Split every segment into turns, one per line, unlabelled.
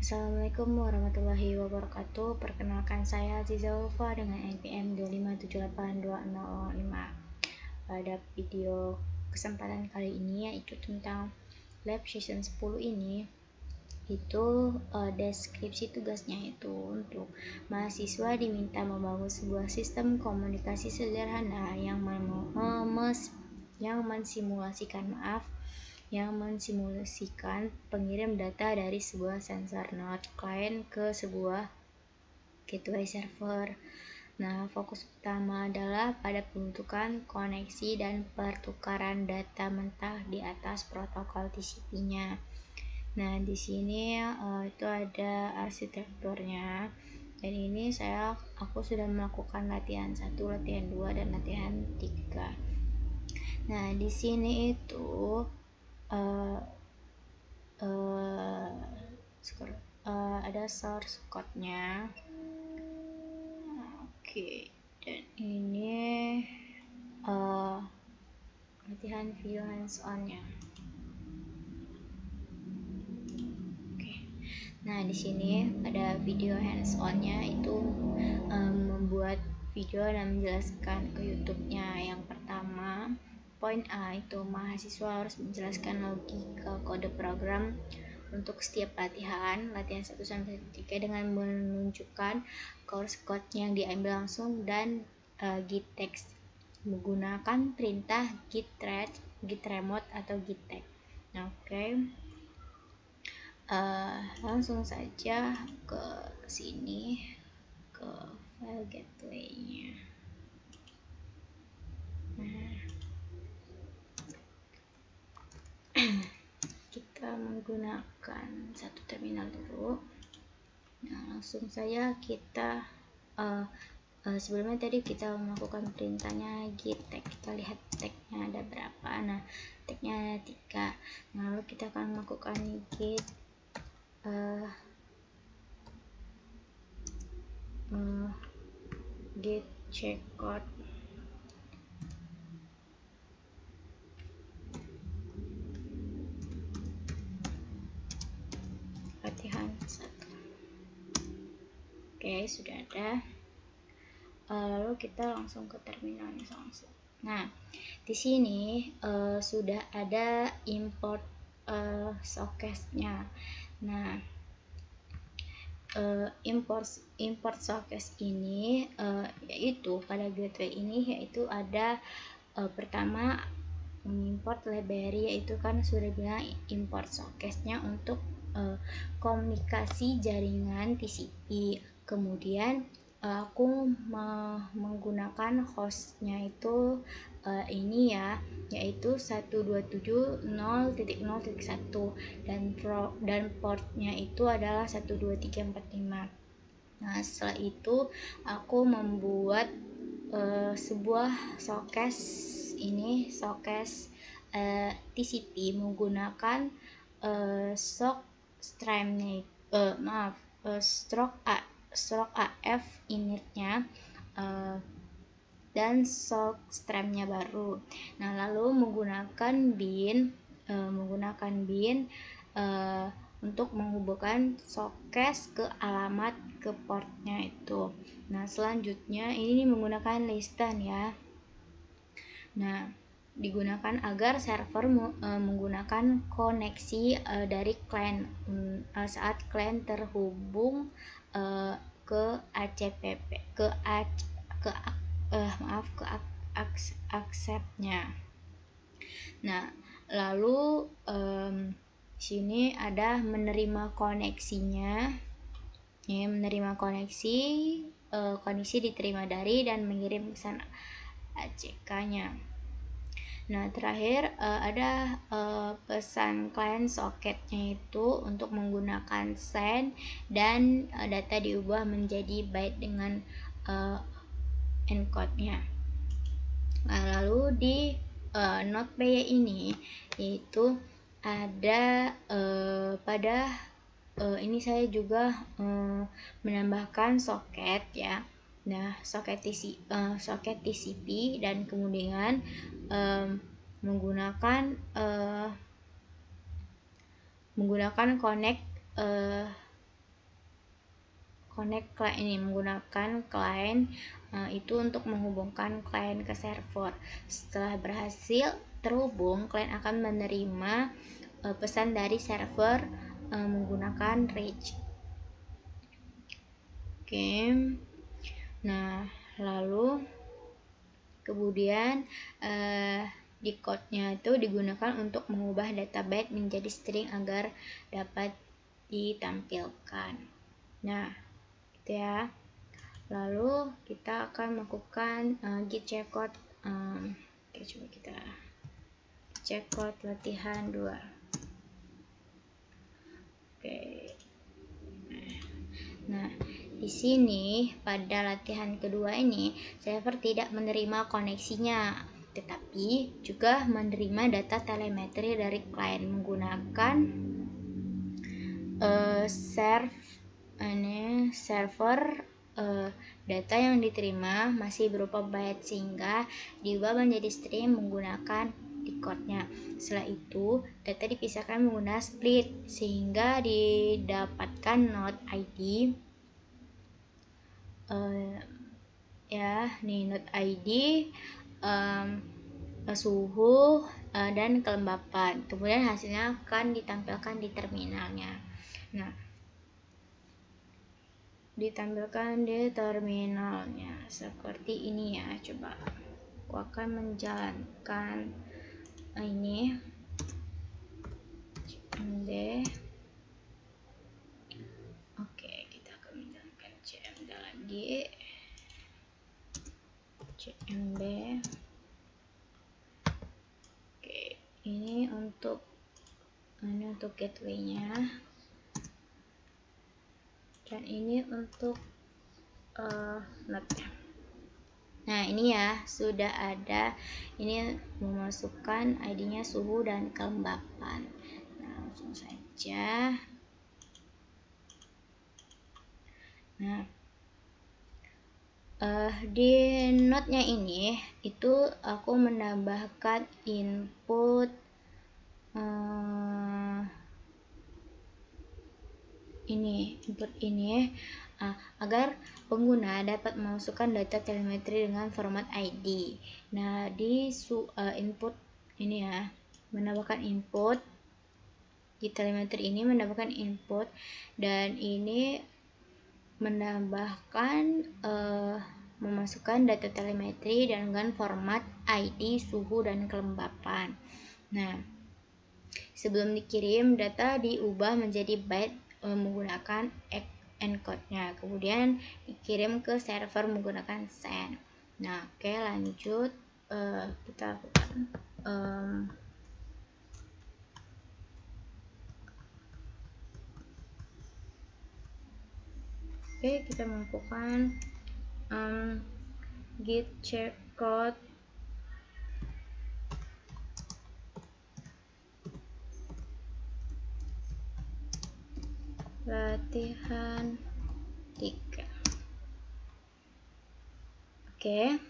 Assalamualaikum warahmatullahi wabarakatuh. Perkenalkan saya Aziza Ulfa dengan NPM 2578205. Pada video kesempatan kali ini yaitu tentang lab session 10 ini itu deskripsi tugasnya itu untuk mahasiswa diminta membangun sebuah sistem komunikasi sederhana yang mensimulasikan pengirim data dari sebuah sensor node client ke sebuah gateway server. Nah, fokus utama adalah pada pembentukan koneksi dan pertukaran data mentah di atas protokol TCP-nya. Nah, di sini itu ada arsitekturnya. Dan ini aku sudah melakukan latihan 1, latihan 2, dan latihan 3. Nah, di sini itu ada source code-nya. Oke, dan ini latihan video hands-on-nya. Nah, di sini pada video hands-on-nya itu membuat video dan menjelaskan ke YouTube-nya. Yang pertama, poin A itu mahasiswa harus menjelaskan logika kode program untuk setiap latihan 1 sampai 3 dengan menunjukkan source code yang diambil langsung dan git text menggunakan perintah git read, git remote atau git tag. Nah, oke. Langsung saja ke sini ke file gateway-nya. Nah, kita menggunakan satu terminal dulu. Nah, langsung saja kita sebelumnya tadi kita melakukan perintahnya git tag. Kita lihat tagnya ada berapa. Nah, tagnya ada 3. Nah, lalu kita akan melakukan git check code. Latihan 1. Oke, sudah ada. Lalu kita langsung ke terminalnya langsung. Nah, di sini sudah ada import sockets-nya. Nah, import sockets ini yaitu pada gateway ini yaitu ada pertama mengimport library, yaitu kan sudah bilang import sockets-nya untuk komunikasi jaringan TCP. Kemudian aku menggunakan hostnya itu ini ya, yaitu 127.0.0.1 dan portnya itu adalah 12345. Nah, setelah itu aku membuat sebuah socket TCP menggunakan stroke AF initnya dan sock stream-nya baru. Nah, lalu menggunakan bin untuk menghubungkan socket ke alamat ke portnya itu. Nah, selanjutnya ini menggunakan listen ya. Nah, digunakan agar server menggunakan koneksi dari client saat client terhubung ke accept-nya. Nah, lalu sini ada menerima koneksinya. Ya, menerima koneksi diterima dari dan mengirim pesan ACK-nya. Nah, terakhir ada pesan client socket-nya itu untuk menggunakan send dan data diubah menjadi byte dengan encode-nya. Nah, lalu di node B ini yaitu ada ini saya juga menambahkan socket ya. Nah, socket TCP dan kemudian menggunakan connect connect client ini menggunakan client itu untuk menghubungkan klien ke server. Setelah berhasil terhubung, klien akan menerima pesan dari server menggunakan reach. Oke. Nah, lalu kemudian di code-nya itu digunakan untuk mengubah data byte menjadi string agar dapat ditampilkan. Nah, gitu ya. Lalu kita akan melakukan git check code. Oke, coba kita check code latihan 2. Oke. Nah, di sini pada latihan kedua ini server tidak menerima koneksinya, tetapi juga menerima data telemetri dari klien menggunakan server. Data yang diterima masih berupa byte sehingga diubah menjadi string menggunakan decode-nya. Setelah itu, data dipisahkan menggunakan split sehingga didapatkan node ID. Node ID, suhu dan kelembapan. Kemudian hasilnya akan ditampilkan di terminalnya. Nah, ditampilkan di terminalnya seperti ini ya. Coba aku akan menjalankan ini cmd. Oke, kita akan menjalankan cmd lagi, cmd. Oke, ini untuk gateway-nya, dan ini untuk node-nya. Nah, ini ya sudah ada. Ini memasukkan ID-nya, suhu dan kelembapan. Nah, langsung saja. Nah, di node-nya ini itu aku menambahkan input ini agar pengguna dapat memasukkan data telemetri dengan format ID. Nah, di input ini ya, menambahkan input di telemetri ini, menambahkan input, dan ini menambahkan memasukkan data telemetri dengan format ID, suhu dan kelembapan. Nah, sebelum dikirim, data diubah menjadi byte menggunakan encode-nya, kemudian dikirim ke server menggunakan send. Nah, oke, lanjut. Kita lakukan kita melakukan git check code latihan 3. Oke.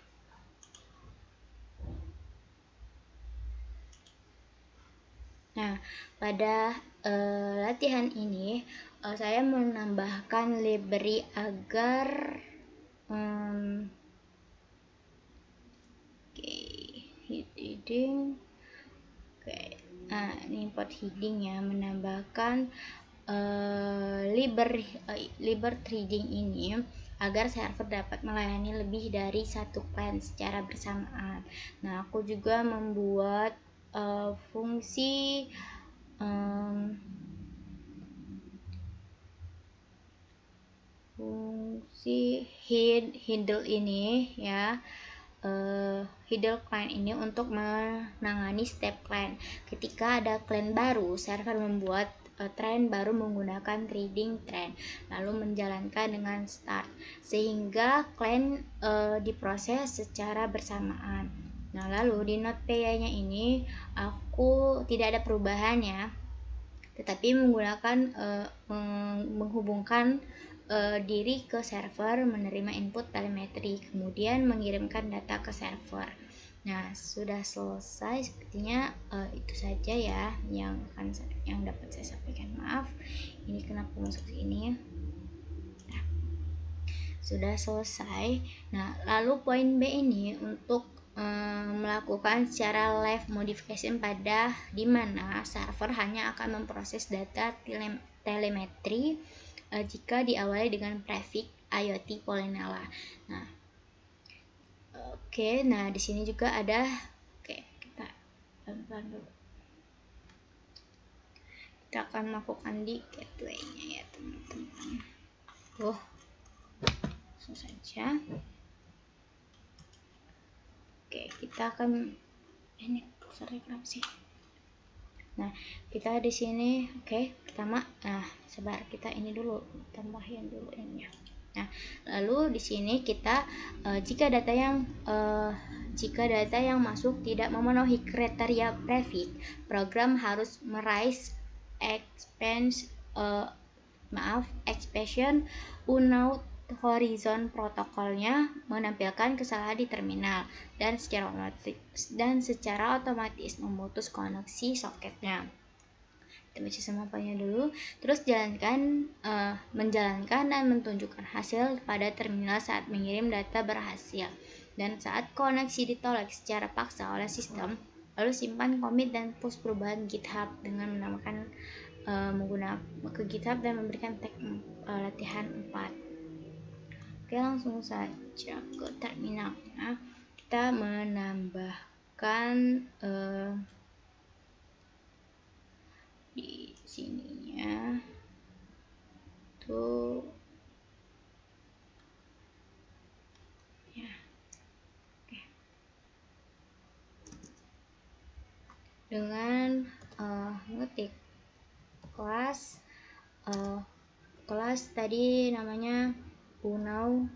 Nah, pada latihan ini saya menambahkan library agar heading. Ini import heading ya, menambahkan liber threading ini agar server dapat melayani lebih dari satu klien secara bersamaan. Nah, aku juga membuat fungsi handle ini ya, handle client ini untuk menangani step client. Ketika ada client baru, server membuat trend baru menggunakan threading trend, lalu menjalankan dengan start sehingga client diproses secara bersamaan. Nah, lalu di node PY-nya ini aku tidak ada perubahan ya, tetapi menggunakan menghubungkan diri ke server, menerima input telemetri, kemudian mengirimkan data ke server. Nah, sudah selesai sepertinya. Itu saja ya yang dapat saya sampaikan. Maaf, ini kenapa masuk sini ya. Nah, sudah selesai. Nah, lalu poin B ini untuk melakukan secara live modification pada di mana server hanya akan memproses data telemetri jika diawali dengan prefix IoT Polynella. Nah, nah di sini juga ada, kita pelan-pelan dulu. Kita akan melakukan di gateway-nya ya teman-teman. Langsung saja. Kita akan ini kenapa sih? Nah, kita di sini pertama, sabar, kita ini dulu tambahin dulu ininya. Nah, lalu di sini kita jika data yang masuk tidak memenuhi kriteria prefix, program harus meraise expression unknown horizon protokolnya menampilkan kesalahan di terminal dan secara otomatis memutus koneksi soketnya. Kita baca semua poinnya dulu. Terus menjalankan dan menunjukkan hasil pada terminal saat mengirim data berhasil. Dan saat koneksi ditolak secara paksa oleh sistem, lalu simpan commit dan push perubahan GitHub dengan menambahkan menggunakan ke GitHub dan memberikan tag latihan 4. Langsung saja ke terminalnya. Kita menambahkan di sininya tuh ya. Dengan ngetik kelas tadi namanya unknown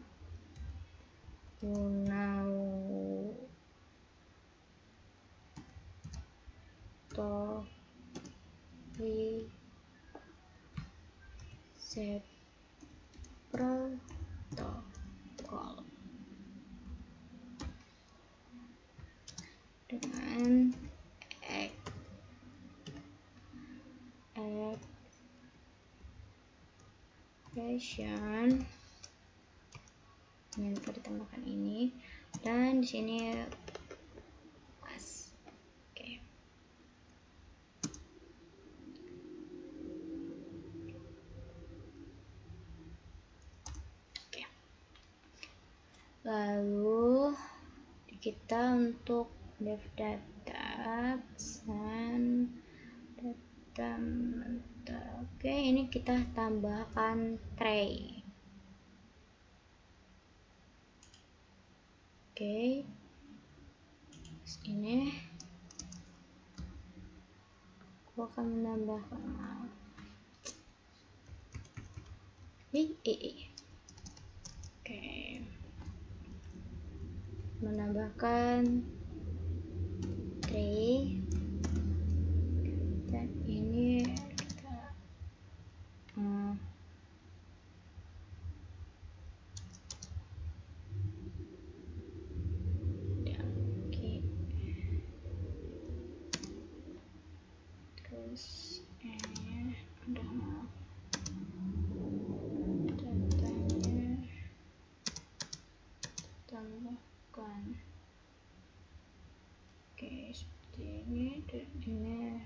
set protokol dengan expression yang ditambahkan ini, dan di sini pas. Lalu kita untuk dev data dan data mental. Ini kita tambahkan tray. Ini aku akan menambahkan menambahkan tray, dan ini kita terus datanya tambahkan seperti ini, dan ini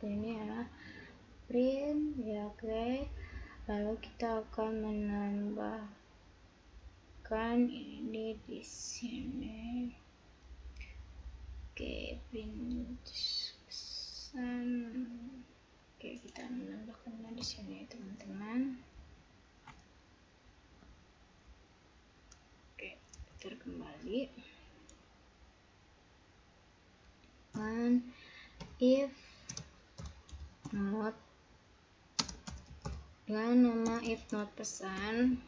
ini adalah print ya. Lalu kita akan menambahkan ini di sini. Print pesan. Kita menambahkannya di sini teman-teman. Kembali. And if not, dengan nama if not pesan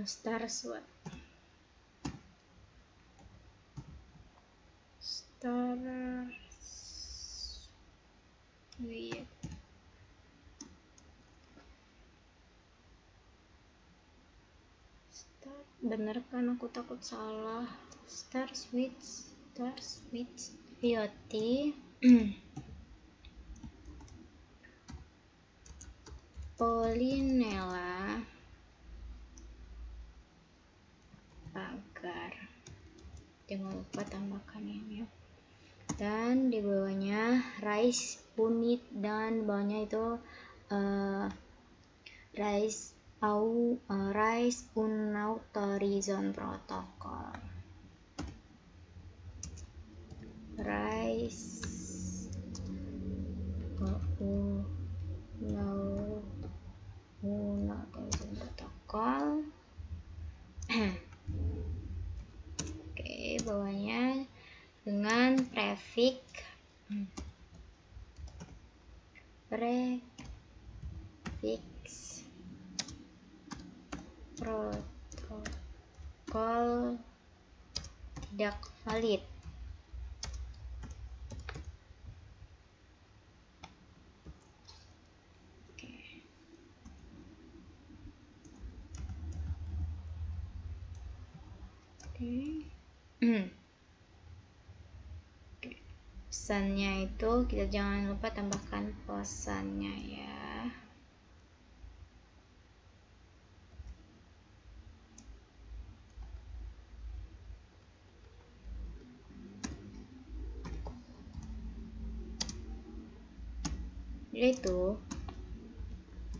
star switch bener kan, aku takut salah. Star switch IoT Polinella pagar, jangan lupa tambahkan ini ya. Dan di bawahnya rice unit, dan bawahnya itu rice unautorization protocol, rice unautorization protocol. Oke, bawahnya dengan prefix protokol tidak valid. Pesannya itu kita jangan lupa tambahkan pesannya ya. Itu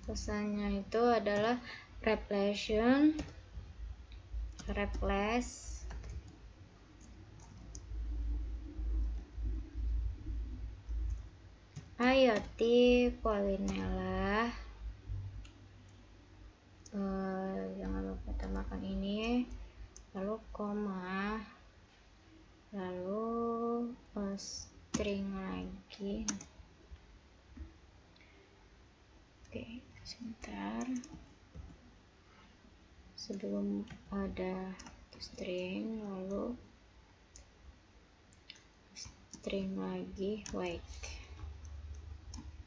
pesannya itu adalah replace IoT Polinella, jangan lupa tambahkan ini, lalu koma, lalu string lagi. Oke, sebentar, sebelum ada string, lalu string lagi,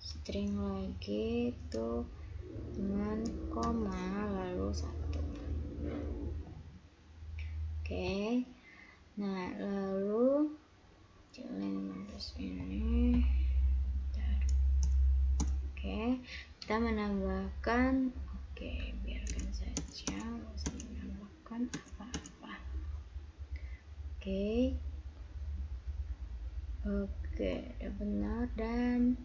string lagi itu dengan koma lalu 1. Oke, nah lalu terus ini. Oke, kita menambahkan, biarkan saja, nggak usah menambahkan apa-apa. Oke, udah benar, dan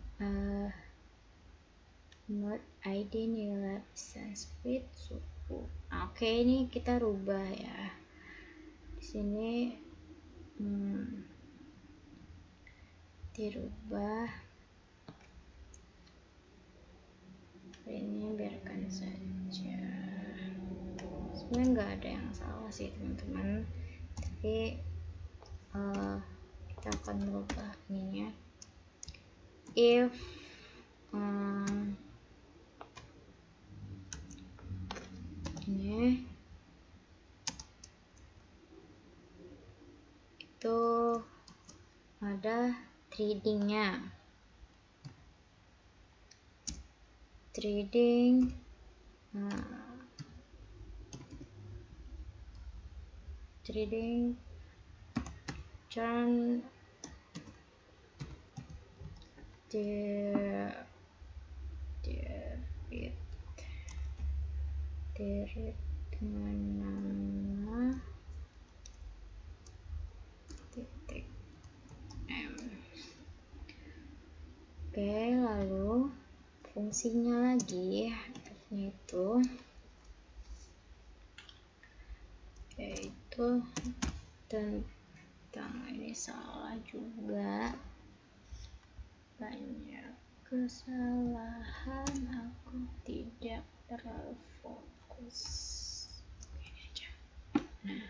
not ID nilai speed suku. Oke, ini kita rubah ya. Di sini dirubah. Ini biarkan saja. Sebenarnya nggak ada yang salah sih teman-teman, tapi kita akan merubah ininya. If ini itu ada trading turn debit dengan nama .m. Oke, lalu fungsinya lagi itu yaitu tentang ini salah juga, banyak kesalahan, aku tidak terlalu fokus. Nah,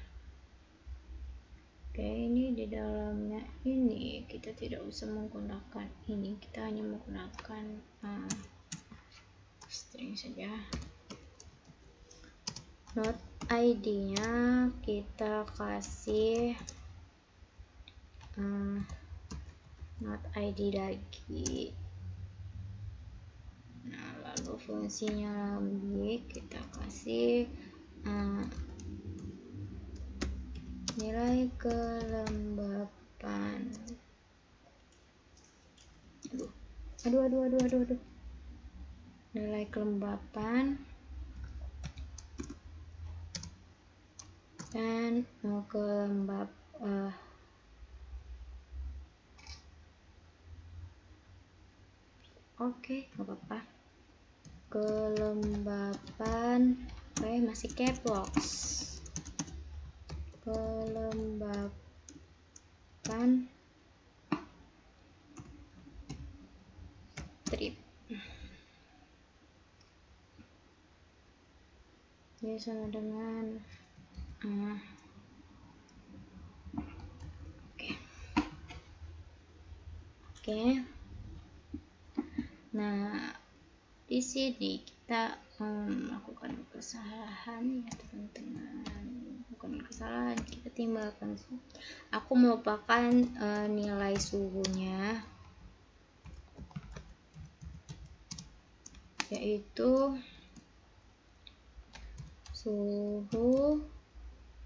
ini di dalamnya ini kita tidak usah menggunakan ini, kita hanya menggunakan string saja. Not ID nya kita kasih not ID lagi. Nah, lalu fungsinya lagi kita kasih nilai kelembapan. Aduh. nilai kelembapan dan oke, nggak apa-apa. Kelembapan, masih caps lock. Kelembapan strip ya sama dengan oke. Nah, di sini kita melakukan kesalahan ya teman-teman, bukan kesalahan, kita timbulkan. Aku melupakan nilai suhunya, yaitu suhu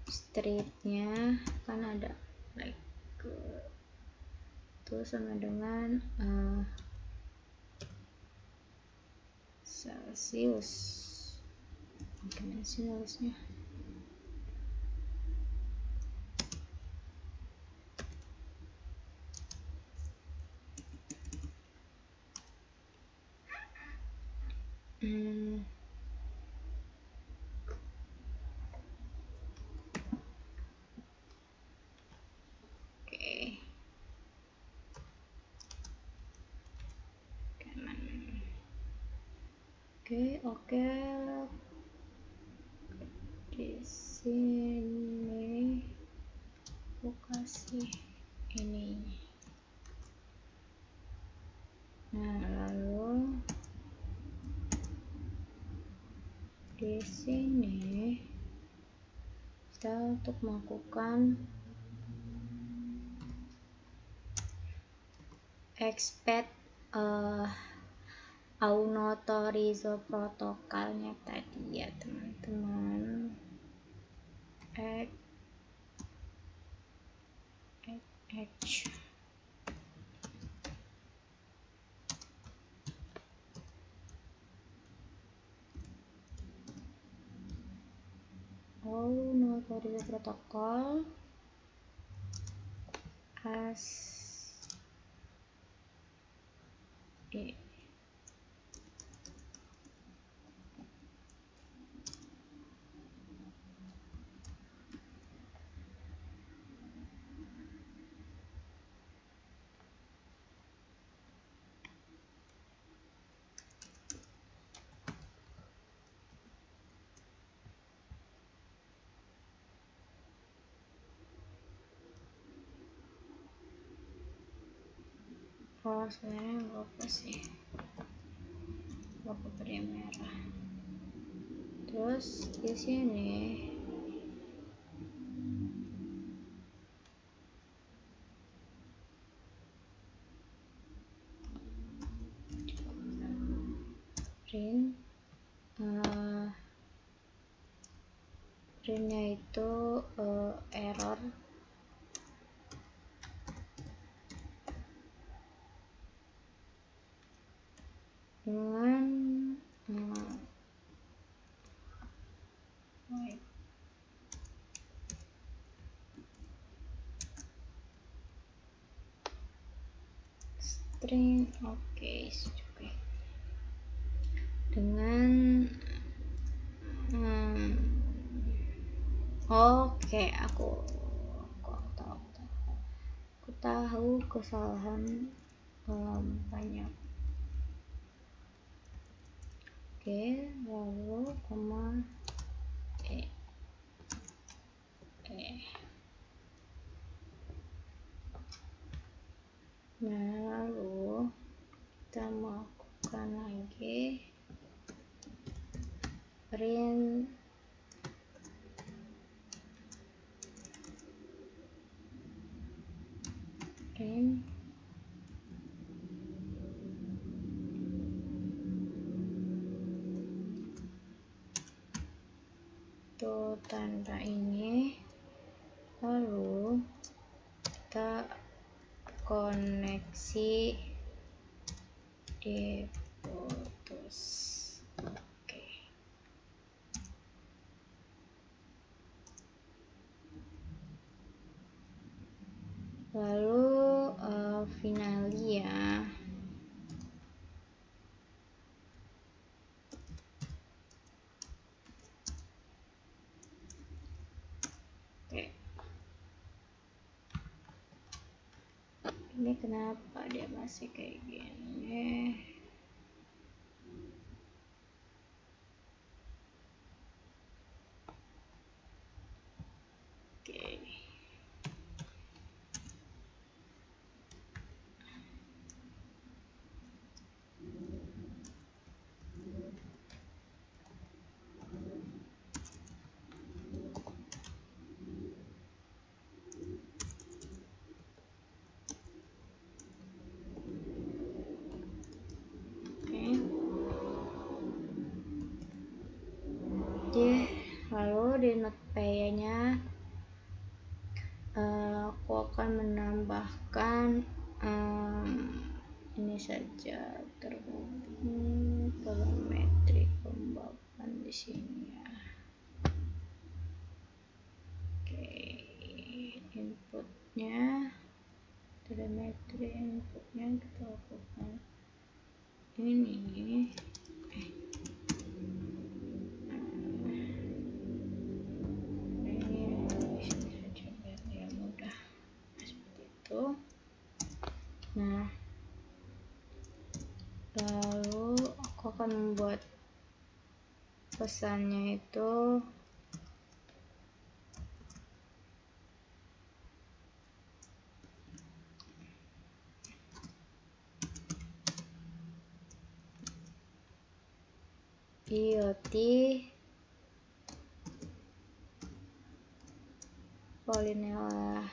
stripnya kan ada itu sama dengan Celsius. Gimana sih nulisnya? Oke. Di sini aku kasih ini. Nah, lalu di sini kita untuk melakukan expect authorizo protokolnya tadi ya teman-teman. Authorizo protokol as sebenarnya berapa sih? Berapa beri merah. Terus di sini printnya itu error dengan string dengan aku tahu kesalahan banyak. Lalu koma nah lalu kita melakukan lagi print tuh tanda ini, lalu kita koneksi diputus. Lalu finally ya. Oke. Ini kenapa dia masih kayak gini? Oke. Lalu di notepad-nya aku akan menambahkan ini saja, terhubung volumetri kelembapan di sini ya. Oke, inputnya telemetri, inputnya kita lakukan ini. Nah, lalu aku akan membuat pesannya itu IoT Polinella.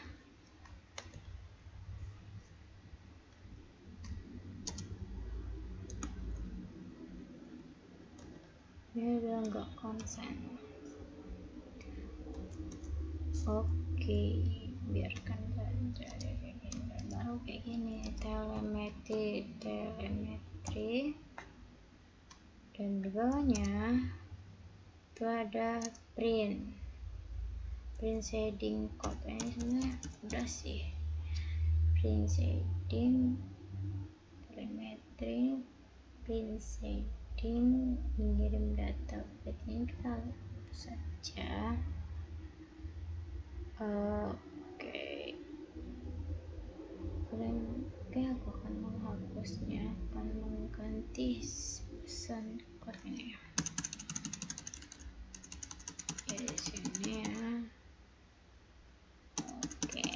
Ini udah nggak konsen. Oke, biarkan saja kayak gini. Baru kayak gini, telemetri dan bawahnya itu ada print shading code. Ini sebenarnya udah sih, print shading telemetri, print shading, mengirim data. Ini kita hapus saja. Oke, aku akan menghapusnya, akan mengganti pesan code ini ya di sini ya. Oke,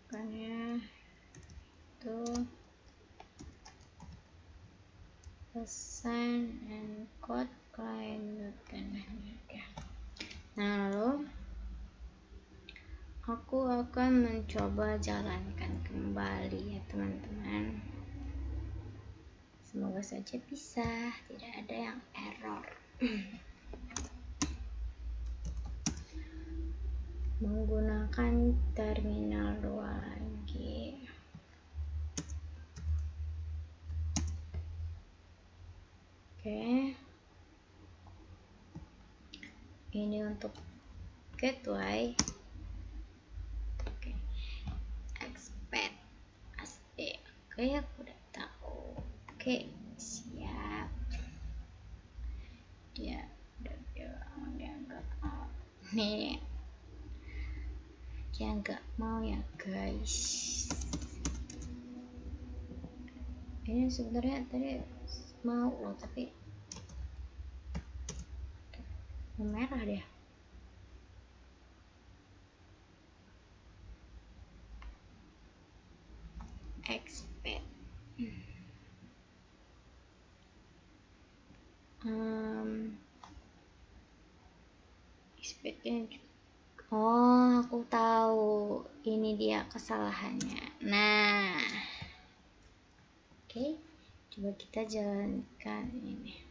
makanya itu pesan and code client. Nah, lalu aku akan mencoba jalankan kembali ya teman-teman. Semoga saja bisa, tidak ada yang error. Menggunakan terminal 2 lagi. Oke. Ini untuk gateway. Oke. Expect ASP. Oke, aku udah tahu. Oke, siap. Dia udah bilang dia nggak mau. Nih, dia nggak mau ya guys. Ini sebenarnya tadi mau loh, tapi merah deh. Expect. Expectnya. Oh, aku tahu. Ini dia kesalahannya. Nah, oke, coba kita jalankan ini.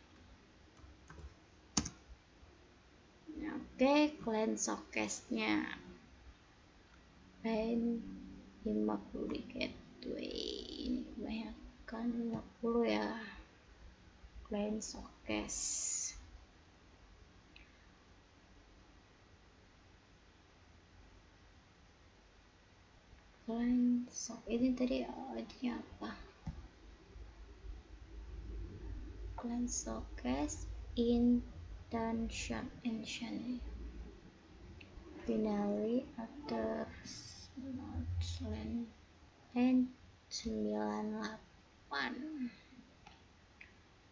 Oke, client showcase-nya lain 50 di gateway. Ini kebanyakan 50 ya. Client showcase. ini tadi artinya apa? Client showcase intention finally after and 98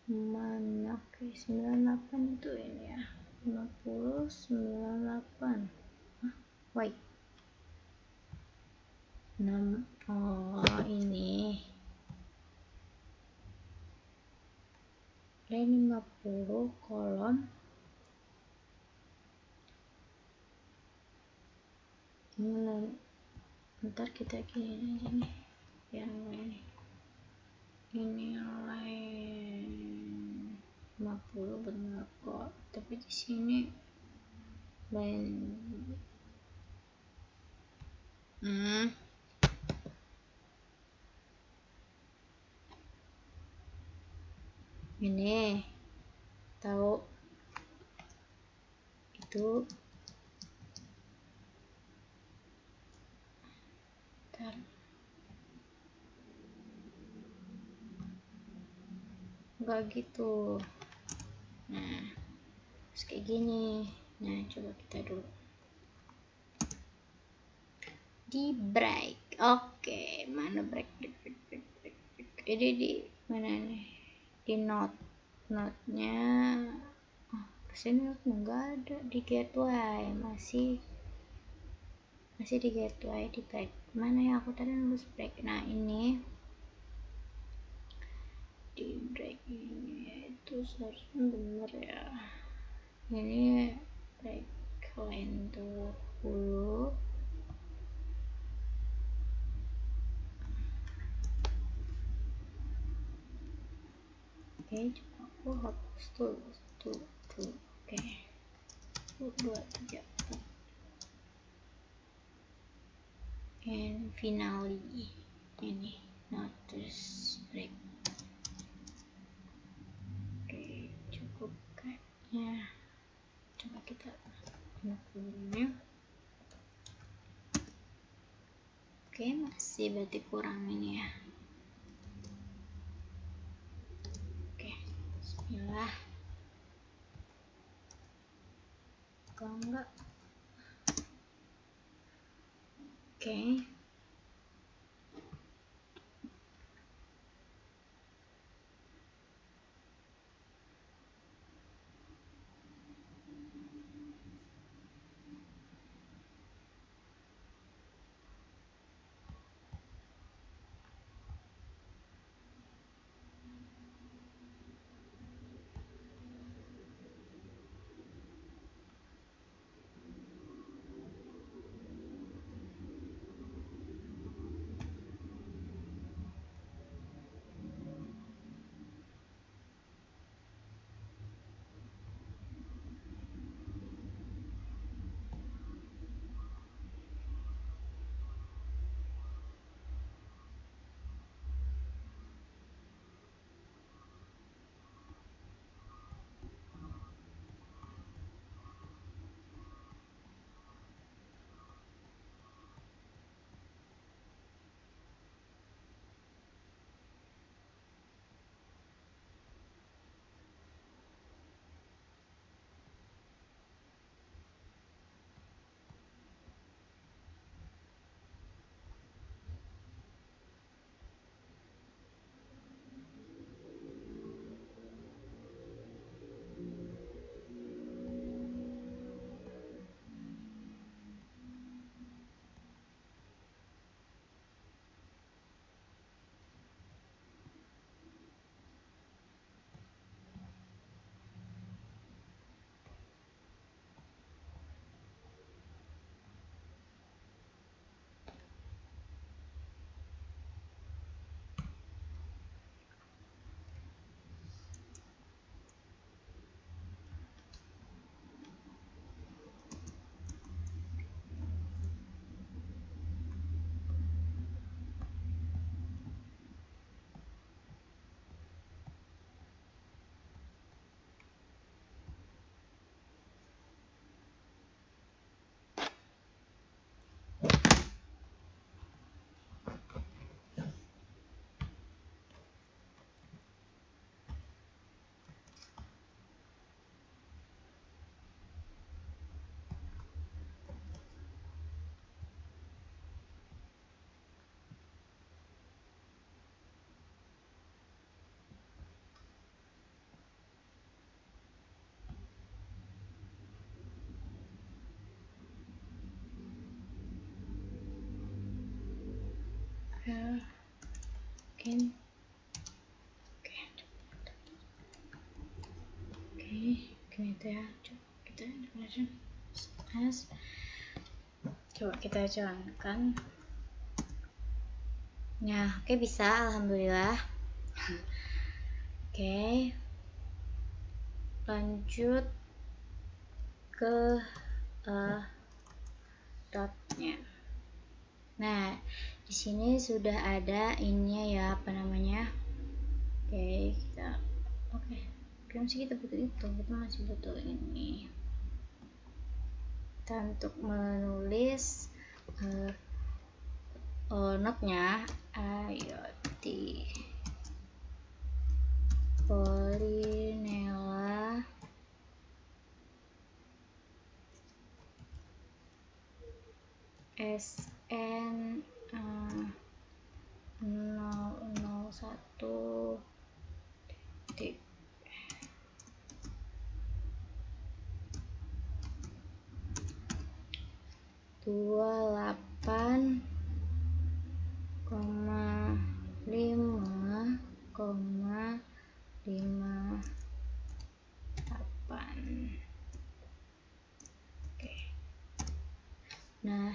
mana ke 98 itu ini ya 50 98 wait 6 oh ini line 50 kolom ini ntar kita gini aja nih yang ini line 50 bener kok tapi di sini line ini tahu itu ntar enggak gitu nah terus kayak gini nah coba kita dulu di break oke mana break ini di mana nih di note-nya kesini enggak ada di gateway masih di gateway di break mana ya aku tadi nulis break nah ini di break ini itu seharusnya bener ya ini break line 20 oke coba aku hapus tuh oke 2 3 and finally ini notice break oke cukup kayaknya coba kita ini oke masih berarti kurang ini ya oke bismillah kalau enggak oke ya mungkin gini tuh ya, kita coba kita jalankan. Nah, bisa, alhamdulillah. Lanjut ke dotnya. Nah, di sini sudah ada ininya ya, apa namanya? Kita masih kita butuh itu, kita masih butuh ini. Kita untuk menulis notnya IoT Polinella SN 001 titik 28,5,8 Nah,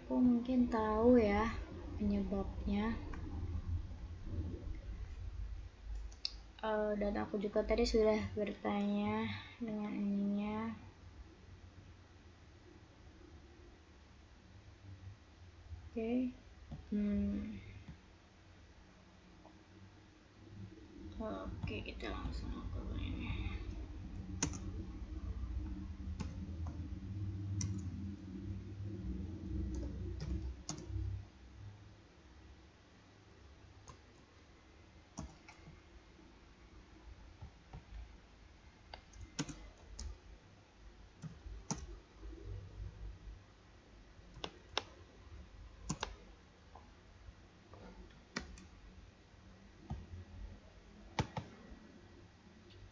aku mungkin tahu ya penyebabnya. Dan aku juga tadi sudah bertanya dengan ininya. Kita langsung ke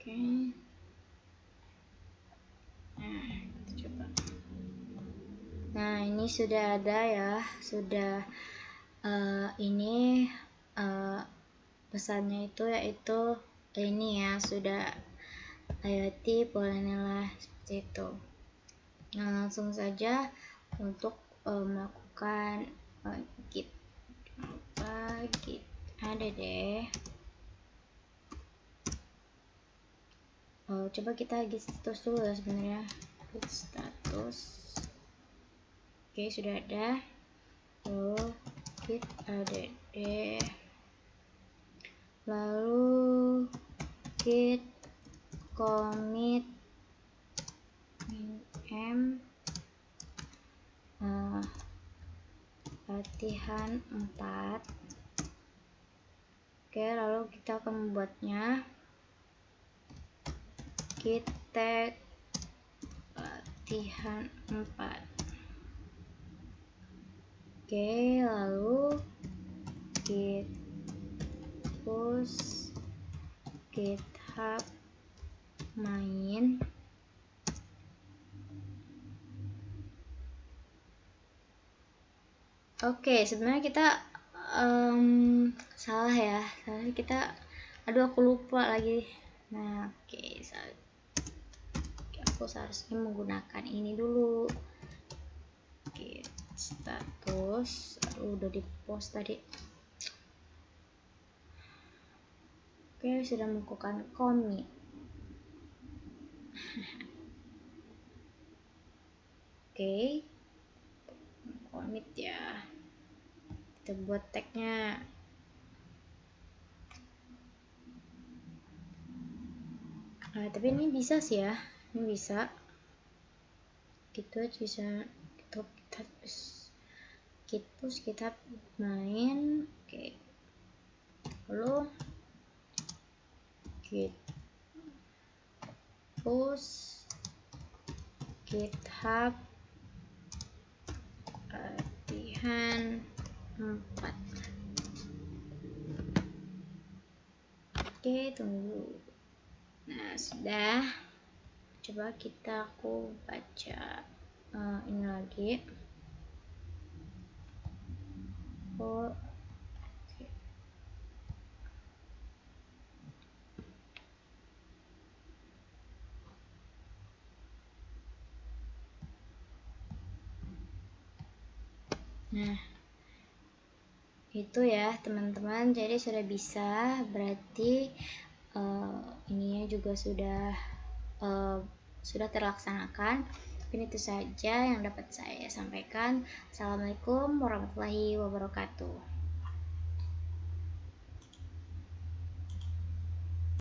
ini. Nah, ini sudah ada ya, sudah ini pesannya itu yaitu ini ya, sudah IoT Polanella seperti itu. Nah, langsung saja untuk melakukan git ada deh. Coba kita git status dulu ya sebenarnya. Git status. Oke, sudah ada. Git add, lalu git commit m latihan 4. Oke, lalu kita akan membuatnya git tag latihan 4. Oke, lalu git push github main. Oke, sebenarnya kita salah ya, kita aku lupa lagi. Nah, oke, aku seharusnya menggunakan ini dulu. Oke, status udah di post tadi. Oke, sudah melakukan commit. Oke, commit ya, kita buat tagnya. Tapi ini bisa sih ya, ini bisa gitu aja, bisa kita push kita main. Oke, lalu git push github latihan 4. Oke, tunggu. Nah, sudah. Coba aku baca ini lagi. Nah, itu ya teman-teman, jadi sudah bisa, berarti ininya juga sudah terlaksanakan. Mungkin itu saja yang dapat saya sampaikan. Assalamualaikum warahmatullahi wabarakatuh.